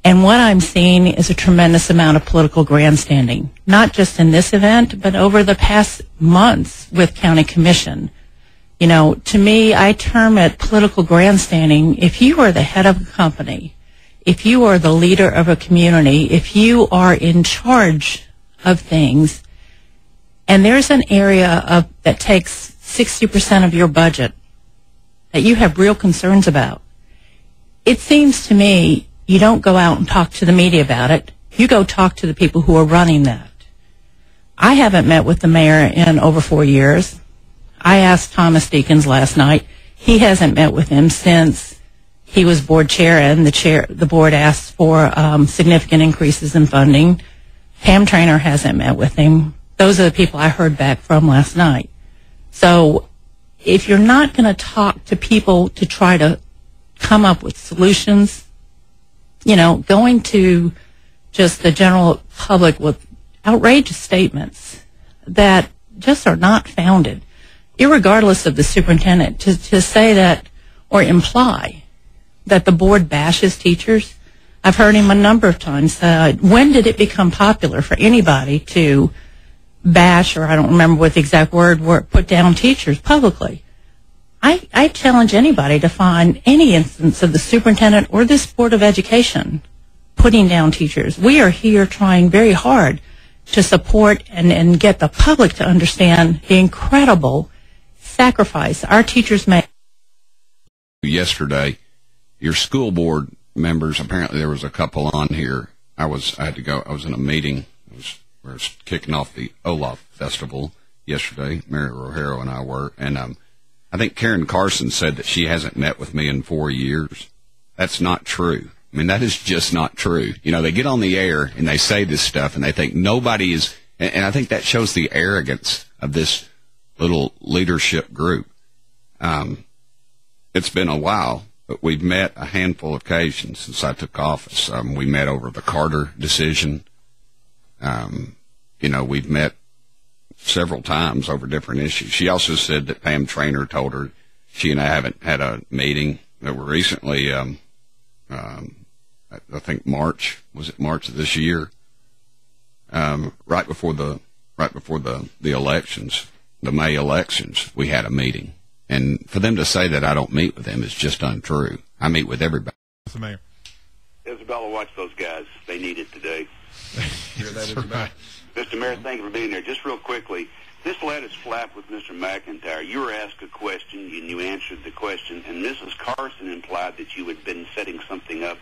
And what I'm seeing is a tremendous amount of political grandstanding, not just in this event, but over the past months with County Commission. You know, to me, I term it political grandstanding. If you are the head of a company, if you are the leader of a community, if you are in charge of things, and there's an area that takes 60% of your budget that you have real concerns about, it seems to me you don't go out and talk to the media about it. You go talk to the people who are running that. I haven't met with the mayor in over 4 years. I asked Thomas Deakins last night. He hasn't met with him since he was board chair, and the board asked for significant increases in funding. Pam Traynor hasn't met with him. Those are the people I heard back from last night. So if you're not going to talk to people to try to come up with solutions, you know, going to just the general public with outrageous statements that just are not founded, irregardless of the superintendent, to say that or imply that the board bashes teachers. I've heard him a number of times. When did it become popular for anybody to bash, or I don't remember what the exact word were, put down teachers publicly? I challenge anybody to find any instance of the superintendent or this Board of Education putting down teachers. We are here trying very hard to support and get the public to understand the incredible sacrifice our teachers make. Yesterday, your school board members, apparently there was a couple on here. I had to go. I was in a meeting. We were kicking off the Olaf Festival yesterday. Mary Rohero and I were, and I think Karen Carson said that she hasn't met with me in 4 years. That's not true. I mean, that is just not true. You know, they get on the air and they say this stuff and they think nobody is, and I think that shows the arrogance of this little leadership group. It's been a while, but we've met a handful of occasions since I took office. We met over the Carter decision. You know, we've met several times over different issues. She also said that Pam Traynor told her she and I haven't had a meeting. That were recently, I think March of this year, right before the elections, the May elections, we had a meeting. And for them to say that I don't meet with them is just untrue. I meet with everybody. Mr. Mayor. Isabella, watch those guys. They need it today. Hear that, Isabella? Mr. Mayor, thank you for being there. Just real quickly, this latest flap with Mr. McIntyre, you were asked a question, and you answered the question, and Mrs. Carson implied that you had been setting something up.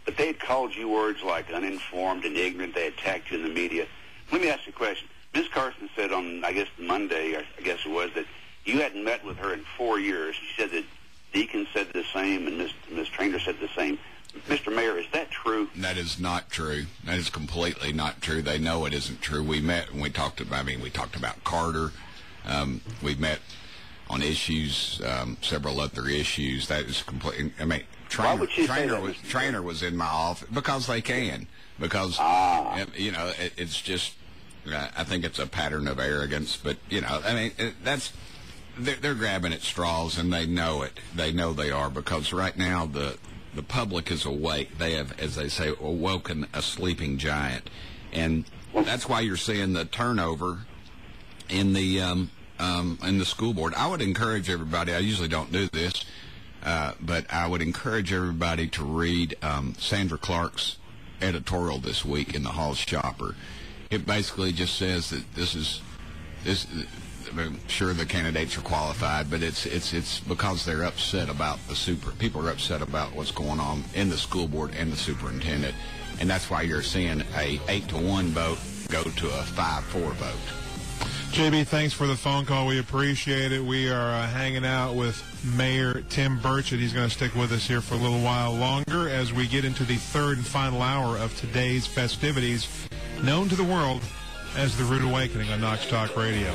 But they had called you words like uninformed and ignorant. They attacked you in the media. Let me ask you a question. Ms. Carson said on, I guess, Monday, I guess it was, that you hadn't met with her in 4 years. She said that Deacon said the same and Ms. Traynor said the same. Mr. Mayor, is that true? That is not true. That is completely not true. They know it isn't true. We met and we talked about Carter. We met on issues, several other issues. That is completely, I mean, Traynor was in my office because they can. Because, you know, it's just, I think it's a pattern of arrogance. But, you know, I mean, they're grabbing at straws, and they know it. They know they are, because right now the public is awake. They have, as they say, awoken a sleeping giant, and that's why you're seeing the turnover in the school board. I would encourage everybody. I usually don't do this, but I would encourage everybody to read Sandra Clark's editorial this week in the Hall Shopper. It basically just says that this. I'm sure the candidates are qualified, but it's because they're upset about people are upset about what's going on in the school board and the superintendent, and that's why you're seeing a 8-1 vote go to a 5-4 vote. JB, thanks for the phone call. We appreciate it. We are hanging out with Mayor Tim Burchett. He's going to stick with us here for a little while longer as we get into the third and final hour of today's festivities, known to the world as the Rude Awakening on Knox Talk Radio.